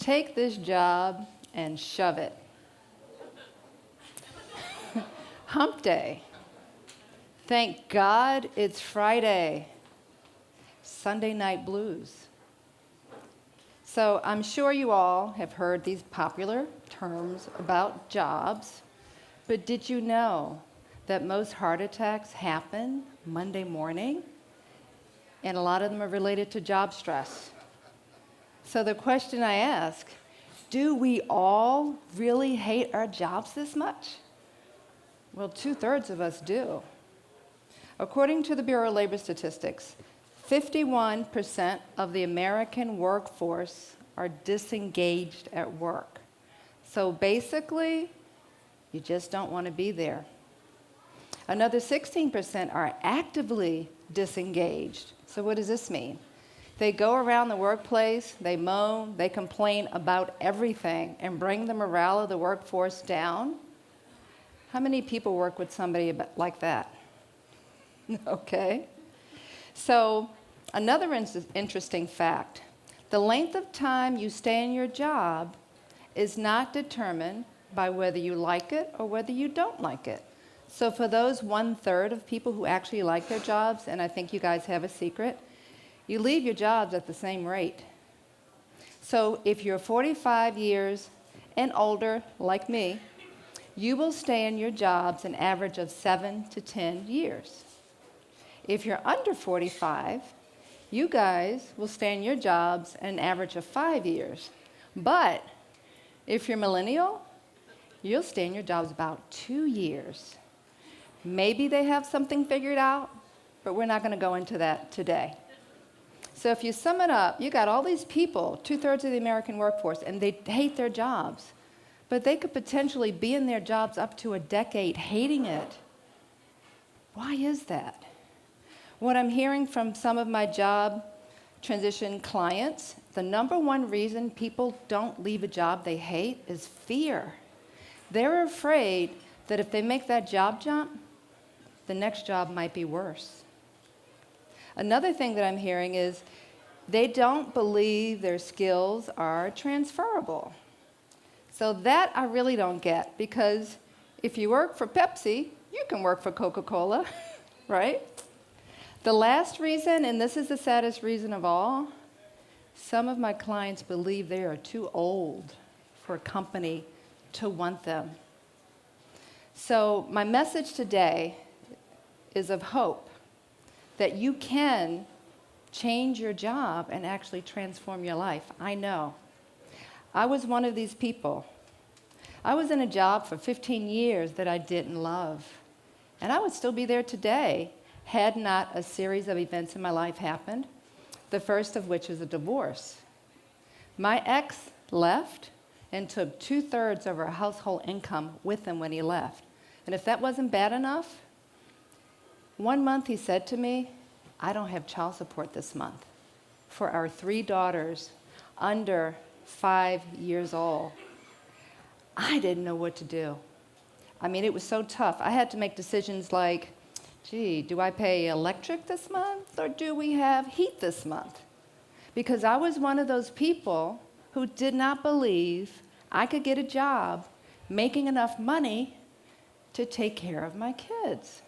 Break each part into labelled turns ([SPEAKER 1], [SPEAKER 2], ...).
[SPEAKER 1] take this job and shove it. Hump day. Thank God it's Friday. Sunday night blues. So I'm sure you all have heard these popular terms about jobs, but did you know that most heart attacks happen Monday morning? And a lot of them are related to job stress. So the question I ask, do we all really hate our jobs this much? Well, 2/3 of us do. According to the Bureau of Labor Statistics, 51% of the American workforce are disengaged at work. So basically, you just don't want to be there. Another 16% are actively disengaged. So what does this mean? They go around the workplace, they moan, they complain about everything and bring the morale of the workforce down. How many people work with somebody like that? Okay. So another interesting fact, the length of time you stay in your job is not determined by whether you like it or whether you don't like it. So for those 1/3 of people who actually like their jobs, and I think you guys have a secret, you leave your jobs at the same rate. So if you're 45 years and older, like me, you will stay in your jobs an average of 7 to 10 years. If you're under 45, you guys will stay in your jobs an average of 5 years. But if you're millennial, you'll stay in your jobs about 2 years. Maybe they have something figured out, but we're not going to go into that today. So if you sum it up, you got all these people, 2/3 of the American workforce, and they hate their jobs. But they could potentially be in their jobs up to a decade hating it. Why is that? What I'm hearing from some of my job transition clients, the number one reason people don't leave a job they hate is fear. They're afraid that if they make that job jump, the next job might be worse. Another thing that I'm hearing is they don't believe their skills are transferable. So that I really don't get, because if you work for Pepsi, you can work for Coca-Cola, right? The last reason, and this is the saddest reason of all, some of my clients believe they are too old for a company to want them. So my message today is of hope that you can change your job and actually transform your life. I know. I was one of these people. I was in a job for 15 years that I didn't love. And I would still be there today had not a series of events in my life happened, the first of which is a divorce. My ex left and took 2/3 of our household income with him when he left. And if that wasn't bad enough, one month he said to me, I don't have child support this month for our 3 daughters under 5 years old. I didn't know what to do. I mean, it was so tough. I had to make decisions like, gee, do I pay electric this month or do we have heat this month? Because I was one of those people who did not believe I could get a job making enough money to take care of my kids.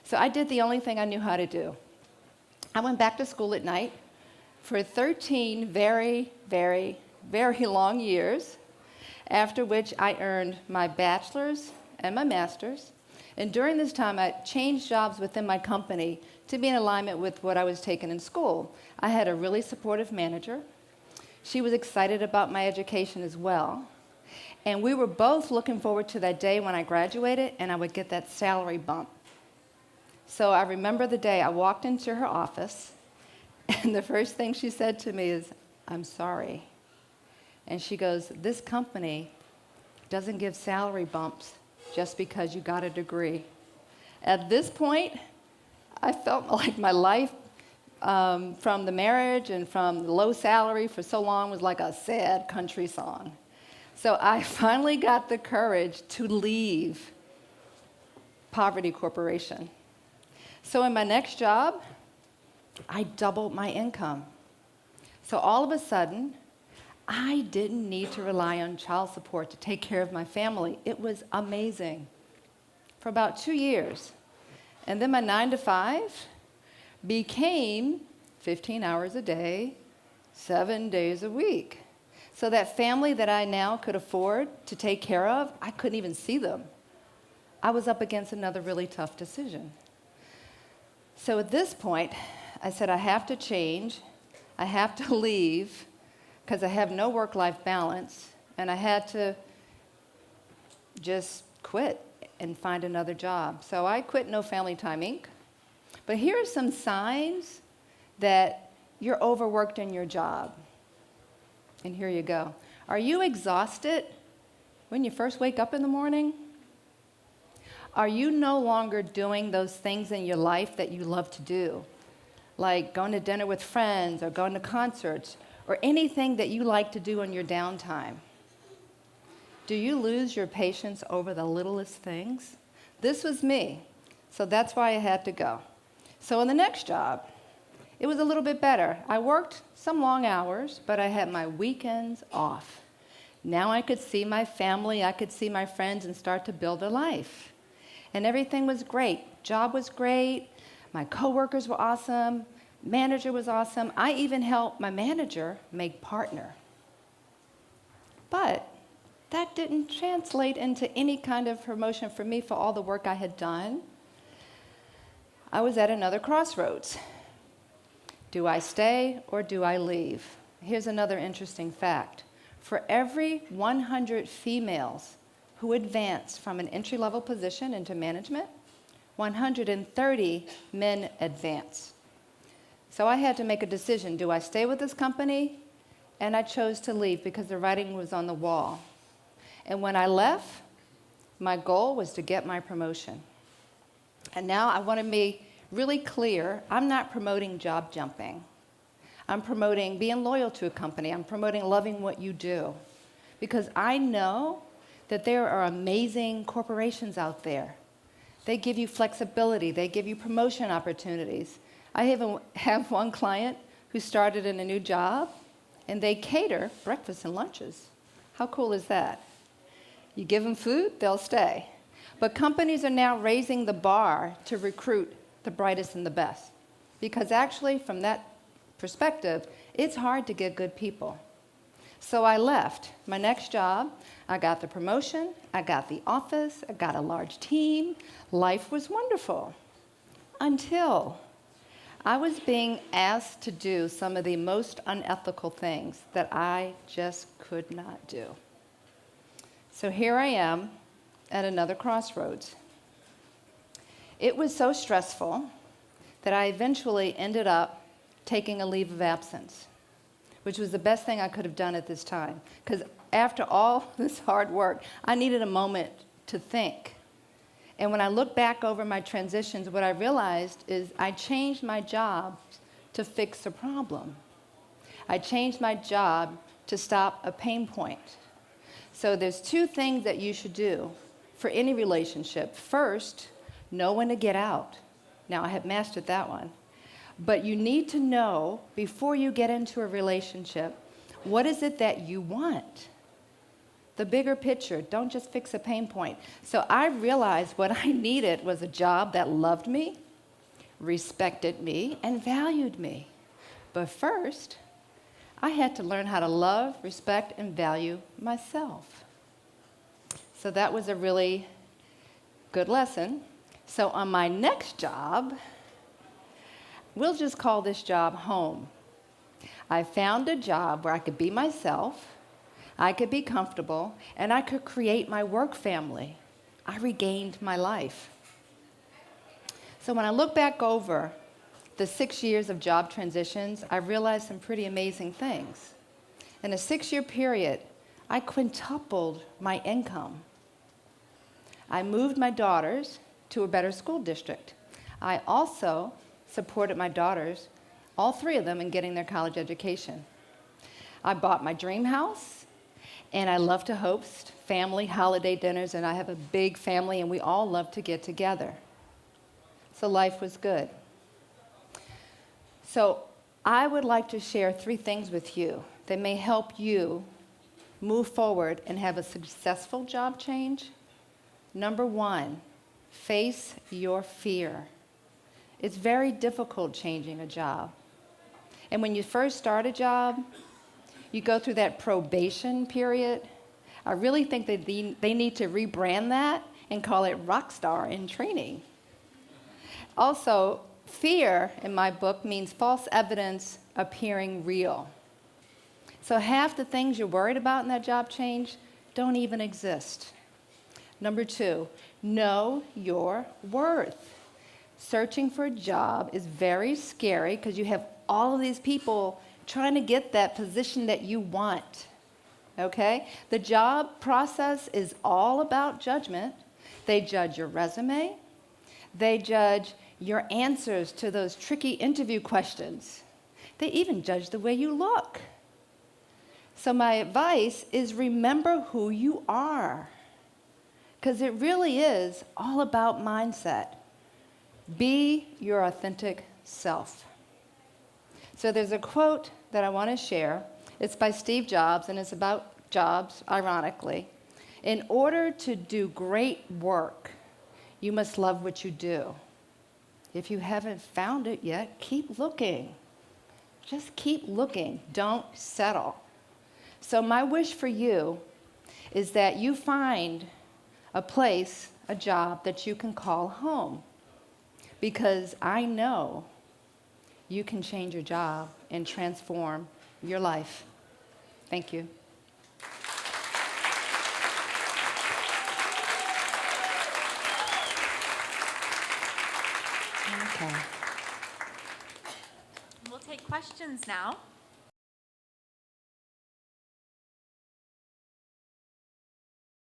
[SPEAKER 1] So I did the only thing I knew how to do. I went back to school at night for 13 very, very, very long years, after which I earned my bachelor's and my master's. And during this time, I changed jobs within my company to be in alignment with what I was taking in school. I had a really supportive manager. She was excited about my education as well. And we were both looking forward to that day when I graduated and I would get that salary bump. So I remember the day I walked into her office, and the first thing she said to me is, I'm sorry. And she goes, this company doesn't give salary bumps just because you got a degree. At this point, I felt like my life from the marriage and from the low salary for so long was like a sad country song. So I finally got the courage to leave Poverty Corporation. So in my next job, I doubled my income. So all of a sudden, I didn't need to rely on child support to take care of my family. It was amazing. For about 2 years. And then my 9 to 5 became 15 hours a day, 7 days a week. So that family that I now could afford to take care of, I couldn't even see them. I was up against another really tough decision. So at this point, I said, I have to change. I have to leave because I have no work-life balance, and I had to just quit and find another job. So I quit No Family Time, Inc. But here are some signs that you're overworked in your job. And here you go. Are you exhausted when you first wake up in the morning? Are you no longer doing those things in your life that you love to do? Like going to dinner with friends or going to concerts or anything that you like to do in your downtime? Do you lose your patience over the littlest things? This was me, so that's why I had to go. So in the next job, it was a little bit better. I worked some long hours, but I had my weekends off. Now I could see my family, I could see my friends and start to build a life. And everything was great. Job was great. My coworkers were awesome. Manager was awesome. I even helped my manager make partner. But that didn't translate into any kind of promotion for me for all the work I had done. I was at another crossroads. Do I stay or do I leave? Here's another interesting fact. For every 100 females who advance from an entry-level position into management, 130 men advance. So I had to make a decision. Do I stay with this company? And I chose to leave because the writing was on the wall. And when I left, my goal was to get my promotion. And now I want to be really clear. I'm not promoting job jumping. I'm promoting being loyal to a company. I'm promoting loving what you do. Because I know that there are amazing corporations out there. They give you flexibility. They give you promotion opportunities. I even have one client who started in a new job, and they cater breakfast and lunches. How cool is that? You give them food, they'll stay. But companies are now raising the bar to recruit the brightest and the best. Because actually, from that perspective, it's hard to get good people. So I left. My next job, I got the promotion, I got the office, I got a large team. Life was wonderful. Until I was being asked to do some of the most unethical things that I just could not do. So here I am at another crossroads. It was so stressful that I eventually ended up taking a leave of absence, which was the best thing I could have done at this time. Because after all this hard work, I needed a moment to think. And when I look back over my transitions, what I realized is I changed my job to fix a problem. I changed my job to stop a pain point. So there's two things that you should do for any relationship. First, know when to get out. Now, I have mastered that one. But you need to know, before you get into a relationship, what is it that you want? The bigger picture. Don't just fix a pain point. So I realized what I needed was a job that loved me, respected me, and valued me. But first, I had to learn how to love, respect, and value myself. So that was a really good lesson. So on my next job, we'll just call this job home. I found a job where I could be myself, I could be comfortable, and I could create my work family. I regained my life. So when I look back over the 6 years of job transitions, I realized some pretty amazing things. In a 6-year period, I quintupled my income. I moved my daughters to a better school district. I also supported my daughters, all 3 of them, in getting their college education. I bought my dream house, and I love to host family holiday dinners, and I have a big family, and we all love to get together. So life was good. So I would like to share 3 things with you that may help you move forward and have a successful job change. Number one, face your fear. It's very difficult changing a job. And when you first start a job, you go through that probation period. I really think that they need to rebrand that and call it Rockstar in Training. Also, fear, in my book, means false evidence appearing real. So half the things you're worried about in that job change don't even exist. Number two, know your worth. Searching for a job is very scary because you have all of these people trying to get that position that you want. Okay? The job process is all about judgment. They judge your resume. They judge your answers to those tricky interview questions. They even judge the way you look. So my advice is remember who you are, because it really is all about mindset. Be your authentic self. So there's a quote that I want to share. It's by Steve Jobs, and it's about jobs, ironically. In order to do great work, you must love what you do. If you haven't found it yet, keep looking. Just keep looking. Don't settle. So my wish for you is that you find a place, a job that you can call home. Because I know you can change your job and transform your life. Thank you. Okay.
[SPEAKER 2] We'll take questions now.